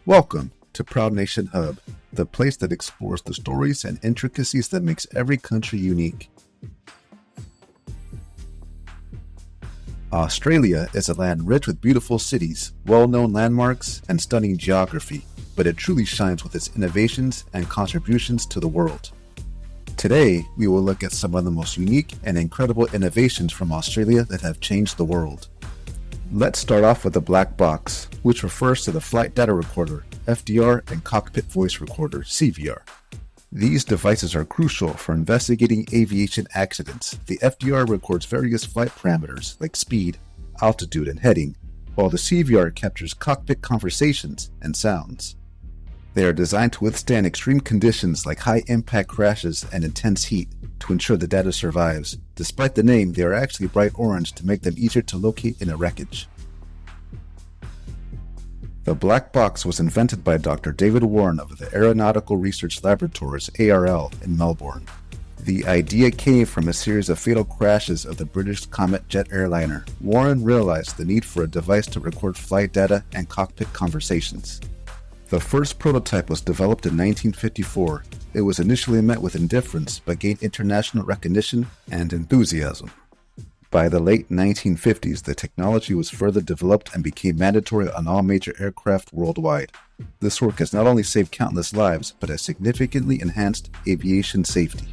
Welcome to Proud Nation Hub, the place that explores the stories and intricacies that makes every country unique. Australia is a land rich with beautiful cities, well-known landmarks, and stunning geography, but it truly shines with its innovations and contributions to the world. Today, we will look at some of the most unique and incredible innovations from Australia that have changed the world. Let's start off with the black box, which refers to the flight data recorder, FDR, and cockpit voice recorder, CVR. These devices are crucial for investigating aviation accidents. The FDR records various flight parameters like speed, altitude, and heading, while the CVR captures cockpit conversations and sounds. They are designed to withstand extreme conditions like high-impact crashes and intense heat to ensure the data survives. Despite the name, they are actually bright orange to make them easier to locate in a wreckage. The black box was invented by Dr. David Warren of the Aeronautical Research Laboratories, ARL, in Melbourne. The idea came from a series of fatal crashes of the British Comet jet airliner. Warren realized the need for a device to record flight data and cockpit conversations. The first prototype was developed in 1954. It was initially met with indifference but gained international recognition and enthusiasm. By the late 1950s, the technology was further developed and became mandatory on all major aircraft worldwide. This work has not only saved countless lives, but has significantly enhanced aviation safety.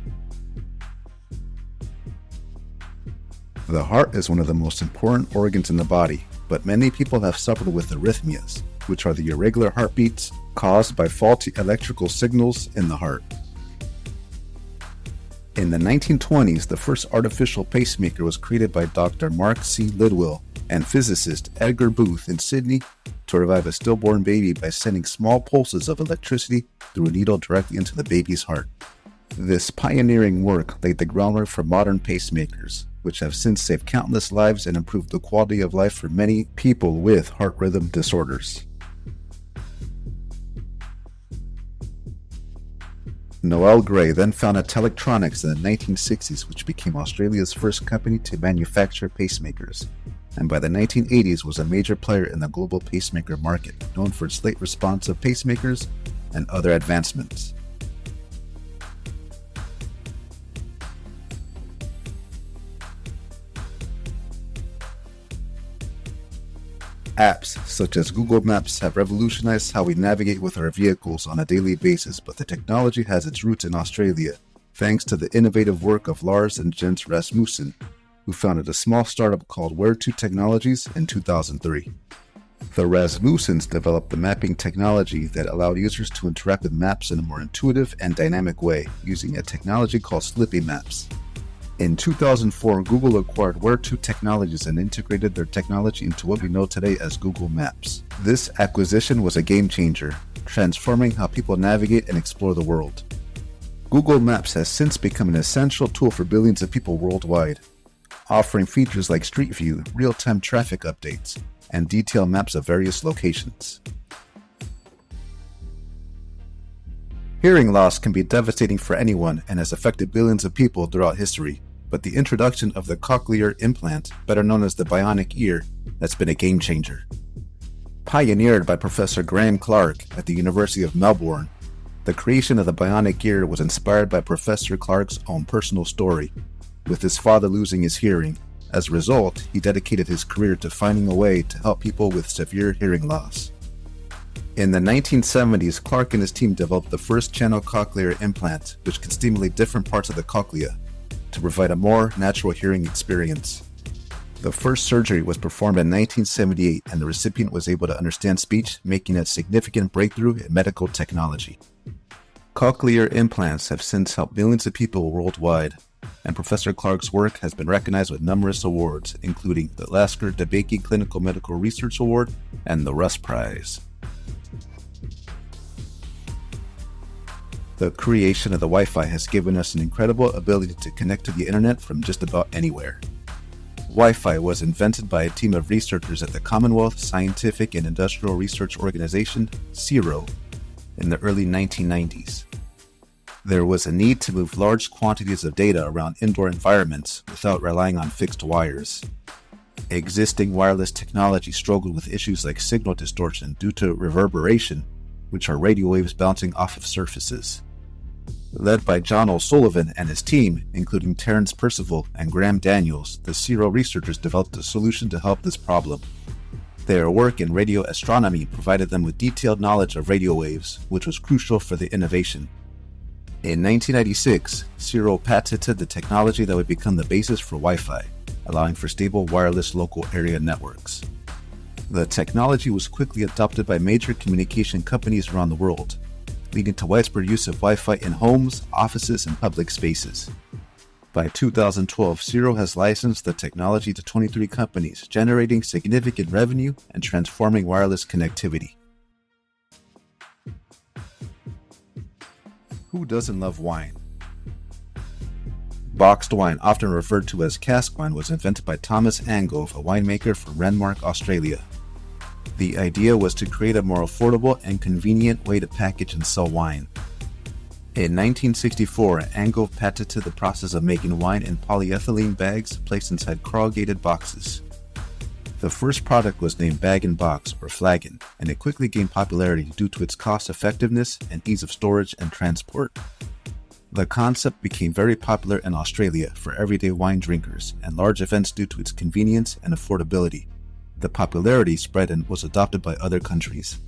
The heart is one of the most important organs in the body, but many people have suffered with arrhythmias, which are the irregular heartbeats caused by faulty electrical signals in the heart. In the 1920s, the first artificial pacemaker was created by Dr. Mark C. Lidwell and physicist Edgar Booth in Sydney to revive a stillborn baby by sending small pulses of electricity through a needle directly into the baby's heart. This pioneering work laid the groundwork for modern pacemakers, which have since saved countless lives and improved the quality of life for many people with heart rhythm disorders. Noel Gray then founded Telectronics in the 1960s, which became Australia's first company to manufacture pacemakers, and by the 1980s was a major player in the global pacemaker market, known for its late responsive pacemakers and other advancements. Apps such as Google Maps have revolutionized how we navigate with our vehicles on a daily basis, but the technology has its roots in Australia, thanks to the innovative work of Lars and Jens Rasmussen, who founded a small startup called Where2 Technologies in 2003. The Rasmussens developed the mapping technology that allowed users to interact with maps in a more intuitive and dynamic way, using a technology called Slippy Maps. In 2004, Google acquired Where2 Technologies and integrated their technology into what we know today as Google Maps. This acquisition was a game changer, transforming how people navigate and explore the world. Google Maps has since become an essential tool for billions of people worldwide, offering features like Street View, real-time traffic updates, and detailed maps of various locations. Hearing loss can be devastating for anyone and has affected billions of people throughout history, but the introduction of the cochlear implant, better known as the bionic ear, has been a game changer. Pioneered by Professor Graham Clark at the University of Melbourne, the creation of the bionic ear was inspired by Professor Clark's own personal story, with his father losing his hearing. As a result, he dedicated his career to finding a way to help people with severe hearing loss. In the 1970s, Clark and his team developed the first channel cochlear implant, which can stimulate different parts of the cochlea to provide a more natural hearing experience. The first surgery was performed in 1978, and the recipient was able to understand speech, making it a significant breakthrough in medical technology. Cochlear implants have since helped millions of people worldwide, and Professor Clark's work has been recognized with numerous awards, including the Lasker DeBakey Clinical Medical Research Award and the Russ Prize. The creation of the Wi-Fi has given us an incredible ability to connect to the internet from just about anywhere. Wi-Fi was invented by a team of researchers at the Commonwealth Scientific and Industrial Research Organization, CIRO, in the early 1990s. There was a need to move large quantities of data around indoor environments without relying on fixed wires. Existing wireless technology struggled with issues like signal distortion due to reverberation, which are radio waves bouncing off of surfaces. Led by John O'Sullivan and his team, including Terence Percival and Graham Daniels, the CERO researchers developed a solution to help this problem. Their work in radio astronomy provided them with detailed knowledge of radio waves, which was crucial for the innovation. In 1996, CERO patented the technology that would become the basis for Wi-Fi, allowing for stable wireless local area networks. The technology was quickly adopted by major communication companies around the world, leading to widespread use of Wi-Fi in homes, offices, and public spaces. By 2012, CERO has licensed the technology to 23 companies, generating significant revenue and transforming wireless connectivity. Who doesn't love wine? Boxed wine, often referred to as cask wine, was invented by Thomas Angove, a winemaker from Renmark, Australia. The idea was to create a more affordable and convenient way to package and sell wine. In 1964, Angove patented the process of making wine in polyethylene bags placed inside corrugated boxes. The first product was named bag-in-box or flagon, and it quickly gained popularity due to its cost-effectiveness and ease of storage and transport. The concept became very popular in Australia for everyday wine drinkers and large events due to its convenience and affordability. The popularity spread and was adopted by other countries.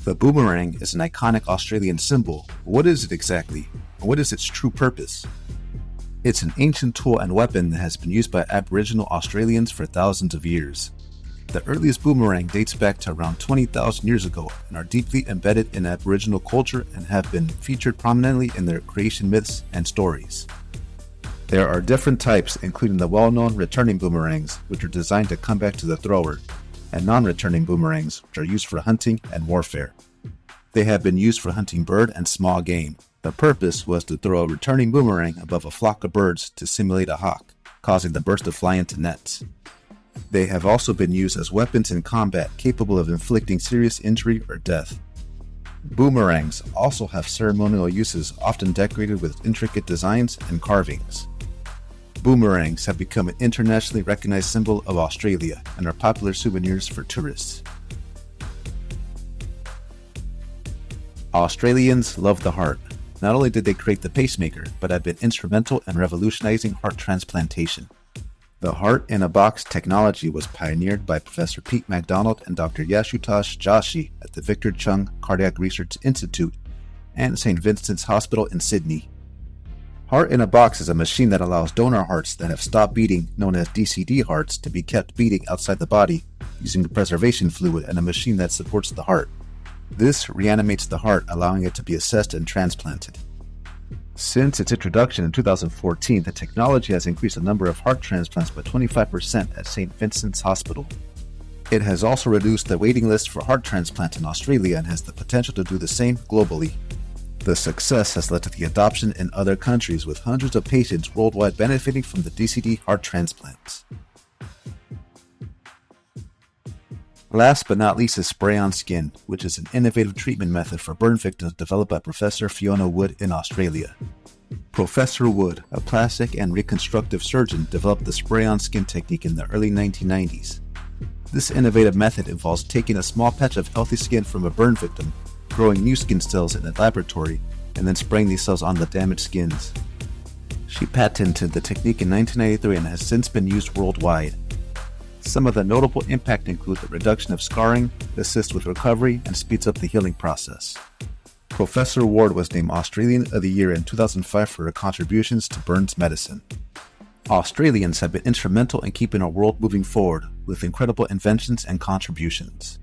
The boomerang is an iconic Australian symbol. What is it exactly? And what is its true purpose? It's an ancient tool and weapon that has been used by Aboriginal Australians for thousands of years. The earliest boomerang dates back to around 20,000 years ago and are deeply embedded in Aboriginal culture and have been featured prominently in their creation myths and stories. There are different types, including the well-known returning boomerangs, which are designed to come back to the thrower, and non-returning boomerangs, which are used for hunting and warfare. They have been used for hunting bird and small game. The purpose was to throw a returning boomerang above a flock of birds to simulate a hawk, causing the birds to fly into nets. They have also been used as weapons in combat capable of inflicting serious injury or death. Boomerangs also have ceremonial uses, often decorated with intricate designs and carvings. Boomerangs have become an internationally recognized symbol of Australia and are popular souvenirs for tourists. Australians love the heart. Not only did they create the pacemaker, but have been instrumental in revolutionizing heart transplantation. The heart-in-a-box technology was pioneered by Professor Pete MacDonald and Dr. Yashutosh Joshi at the Victor Chung Cardiac Research Institute and St. Vincent's Hospital in Sydney. Heart-in-a-box is a machine that allows donor hearts that have stopped beating, known as DCD hearts, to be kept beating outside the body using a preservation fluid and a machine that supports the heart. This reanimates the heart, allowing it to be assessed and transplanted. Since its introduction in 2014, the technology has increased the number of heart transplants by 25% at St. Vincent's Hospital. It has also reduced the waiting list for heart transplant in Australia and has the potential to do the same globally. The success has led to the adoption in other countries, with hundreds of patients worldwide benefiting from the DCD heart transplants. Last but not least is spray-on skin, which is an innovative treatment method for burn victims developed by Professor Fiona Wood in Australia. Professor Wood, a plastic and reconstructive surgeon, developed the spray-on skin technique in the early 1990s. This innovative method involves taking a small patch of healthy skin from a burn victim, growing new skin cells in a laboratory, and then spraying these cells on the damaged skins. She patented the technique in 1993 and has since been used worldwide. Some of the notable impact include the reduction of scarring, assists with recovery, and speeds up the healing process. Professor Ward was named Australian of the Year in 2005 for her contributions to burns medicine. Australians have been instrumental in keeping our world moving forward with incredible inventions and contributions.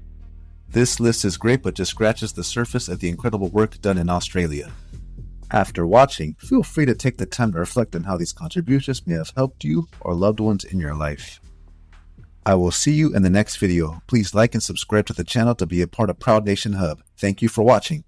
This list is great but just scratches the surface of the incredible work done in Australia. After watching, feel free to take the time to reflect on how these contributions may have helped you or loved ones in your life. I will see you in the next video. Please like and subscribe to the channel to be a part of Proud Nation Hub. Thank you for watching.